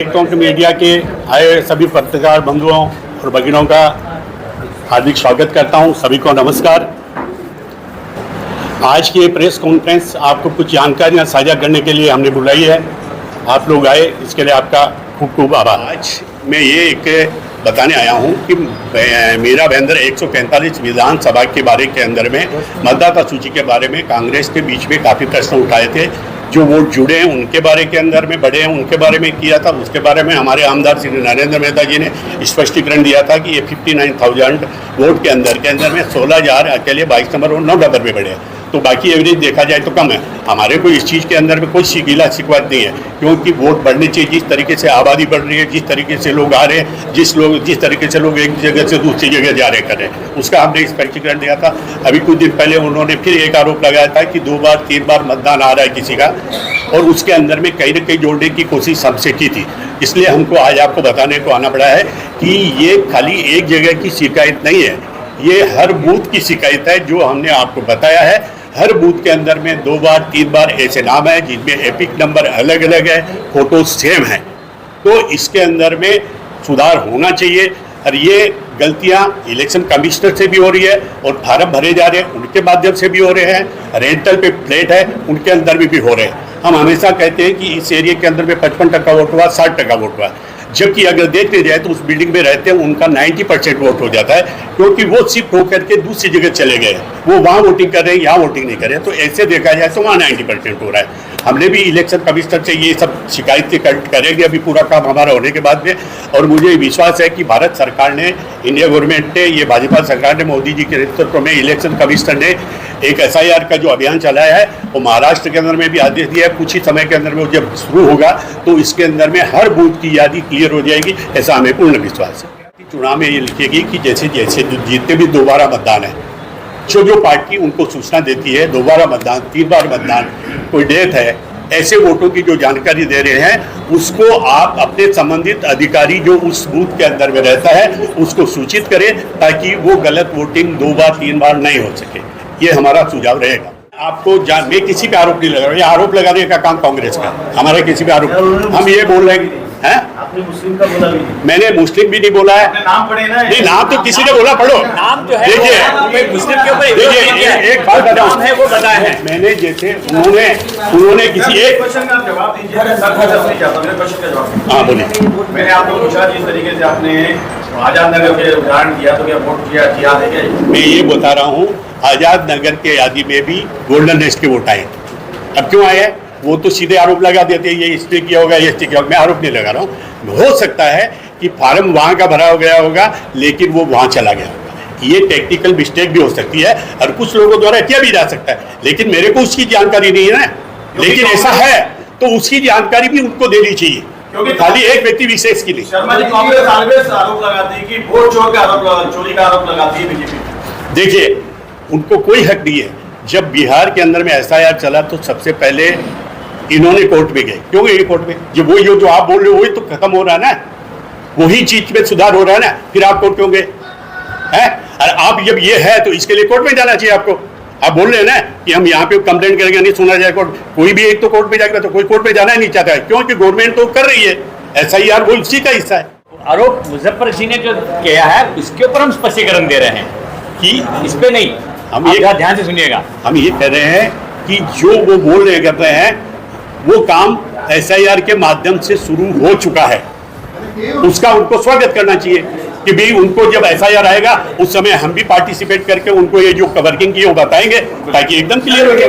Electronic media के आए सभी पत्रकार बंधुओं और भगिनों का हार्दिक स्वागत करता हूं। सभी को नमस्कार। आज की प्रेस कॉन्फ्रेंस आपको कुछ जानकारियां साझा करने के लिए हमने बुलाई है। आप लोग आए, इसके लिए आपका खूब खूब आभार। आज मैं ये एक बताने आया हूं कि मेरा भेंद्र 145 विधानसभा के बारे के अंदर में मतदाता सूची के बारे में कांग्रेस के बीच में काफ़ी प्रश्न उठाए थे। जो वोट जुड़े हैं उनके बारे के अंदर में, बढ़े हैं उनके बारे में किया था। उसके बारे में हमारे आमदार श्री नरेंद्र मेहता जी ने स्पष्टीकरण दिया था कि ये 59,000 वोट के अंदर में 16,000 अकेले 22 नंबर और 9 नंबर में बढ़े, तो बाकी एवरेज देखा जाए तो कम है। हमारे को इस चीज़ के अंदर में कोई गिला शिकवत नहीं है, क्योंकि वोट बढ़नी चाहिए। जिस तरीके से आबादी बढ़ रही है, जिस तरीके से लोग आ रहे हैं, जिस तरीके से लोग एक जगह से दूसरी जगह जा रहे कर रहे हैं, उसका हमने स्पष्टीकरण दिया था। अभी कुछ दिन पहले उन्होंने फिर एक आरोप लगाया था कि 2 बार 3 बार मतदान आ रहा है किसी का, और उसके अंदर में कहीं न कहीं जोड़ने की कोशिश हमसे की थी। इसलिए हमको आज आपको बताने को आना पड़ा है कि ये खाली एक जगह की शिकायत नहीं है, ये हर बूथ की शिकायत है। जो हमने आपको बताया है, हर बूथ के अंदर में 2 बार 3 बार ऐसे नाम है जिनमें एपिक नंबर अलग अलग है, फोटो सेम है। तो इसके अंदर में सुधार होना चाहिए। और ये गलतियां इलेक्शन कमिश्नर से भी हो रही है, और फार्म भरे जा रहे हैं उनके माध्यम से भी हो रहे हैं, रेंटल पे प्लेट है उनके अंदर भी हो रहे हैं। हम हमेशा कहते हैं कि इस एरिया के अंदर में 55% वोट हुआ, 60% वोट हुआ, जबकि अगर देखते जाए तो उस बिल्डिंग में रहते हैं उनका 90% वोट हो जाता है, क्योंकि वो शिफ्ट होकर के दूसरी जगह चले गए। वो वहाँ वोटिंग कर रहे हैं, यहाँ वोटिंग नहीं कर रहे हैं। तो ऐसे देखा जाए तो वहाँ 90% हो रहा है। हमने भी इलेक्शन कमिश्नर से ये सब शिकायतें करेंगे अभी पूरा काम हमारा होने के बाद में। और मुझे विश्वास है कि भारत सरकार ने, इंडिया गवर्नमेंट ने, ये भाजपा सरकार ने, मोदी जी के नेतृत्व में इलेक्शन कमिश्नर ने एक SIR का जो अभियान चलाया है, वो महाराष्ट्र के अंदर में भी आदेश दिया है। कुछ ही समय के अंदर में जब शुरू होगा तो इसके अंदर में हर बूथ की यादी क्लियर हो जाएगी, ऐसा हमें पूर्ण विश्वास है। चुनाव में ये लिखेगी कि जैसे जैसे जितने भी दोबारा मतदान है, जो पार्टी उनको सूचना देती है, दोबारा मतदान, 3 बार मतदान, कोई डेथ है, ऐसे वोटों की जो जानकारी दे रहे हैं, उसको आप अपने संबंधित अधिकारी जो उस बूथ के अंदर में रहता है उसको सूचित करें, ताकि वो गलत वोटिंग 2 बार 3 बार नहीं हो सके। ये हमारा सुझाव रहेगा। आपको मैं किसी पे आरोप नहीं लगा रहा हूं, ये आरोप लगाने का काम कांग्रेस का, हमारा किसी पे आरोप। हम ये बोल रहे हैं, आपने मुस्लिम का बोला भी नहीं। मैंने मुस्लिम भी नहीं बोला है। नाम पढ़े ना, नहीं नाम तो किसी ने बोला, पढ़ो नाम जो है। देखिए मुस्लिम के ऊपर देखिए एक बात बताऊं, है वो बताया है मैंने जैसे उन्होंने किसी एक क्वेश्चन का जवाब दीजिए। मेरे क्वेश्चन का जवाब। हाँ बोलिए। मैंने आपको पूछा जिस तरीके से आपने आजाद नगर के उदाहरण दिया, तो क्या वोट किया याद है क्या? मैं ये बता रहा हूँ, आजाद नगर के यादी में भी गोल्डन नेस्ट के वोट आए। अब क्यों आए हैं? वो तो सीधे आरोप लगा देते हैं, ये इसने किया होगा, ये इसने किया होगा। मैं आरोप नहीं लगा रहा हूँ। हो सकता है कि फार्म वहाँ का भरा हो गया होगा, लेकिन वो वहाँ चला गया होगा। ये टेक्निकल मिस्टेक भी हो सकती है, और कुछ लोगों द्वारा किया भी जा सकता है, लेकिन मेरे को उसकी जानकारी नहीं है ना। लेकिन ऐसा है तो उसकी जानकारी भी उनको देनी चाहिए, क्योंकि खाली एक व्यक्ति विशेष के लिए। शर्मा जी, कांग्रेस आरोप लगाती है कि वोट चोरी का आरोप लगाती है बीजेपी। देखिए, उनको कोई हक नहीं है। जब बिहार के अंदर में SIR चला तो सबसे पहले इन्होंने कोर्ट में गए। क्यों गए कोर्ट में? जो वही जो आप बोल रहे हो वही तो खत्म हो रहा है ना, वही चीज में सुधार हो रहा है ना, फिर आप कोर्ट क्यों गए हैं? और आप जब ये है तो इसके लिए कोर्ट में जाना चाहिए आपको। आप बोल रहे हैं ना कि हम यहाँ पे कंप्लेंट करेंगे, नहीं सुना जाए कोर्ट, कोई भी एक तो कोर्ट में जाएगा, तो कोई कोर्ट में जाना ही नहीं चाहता है, क्योंकि गवर्नमेंट तो कर रही है। SIR वो इसी का हिस्सा है। आरोप मुजफ्फर जी ने जो किया है उसके ऊपर हम स्पष्टीकरण दे रहे हैं कि इस पे नहीं। हम ये ध्यान से सुनिएगा, हम ये कह रहे हैं कि जो वो बोल रहे कर रहे हैं वो काम SIR के माध्यम से शुरू हो चुका है, उसका उनको स्वागत करना चाहिए कि भाई उनको जब SIR आएगा उस समय हम भी पार्टिसिपेट करके उनको ये जो वर्किंग की है वो बताएंगे, ताकि एकदम क्लियर हो जाए।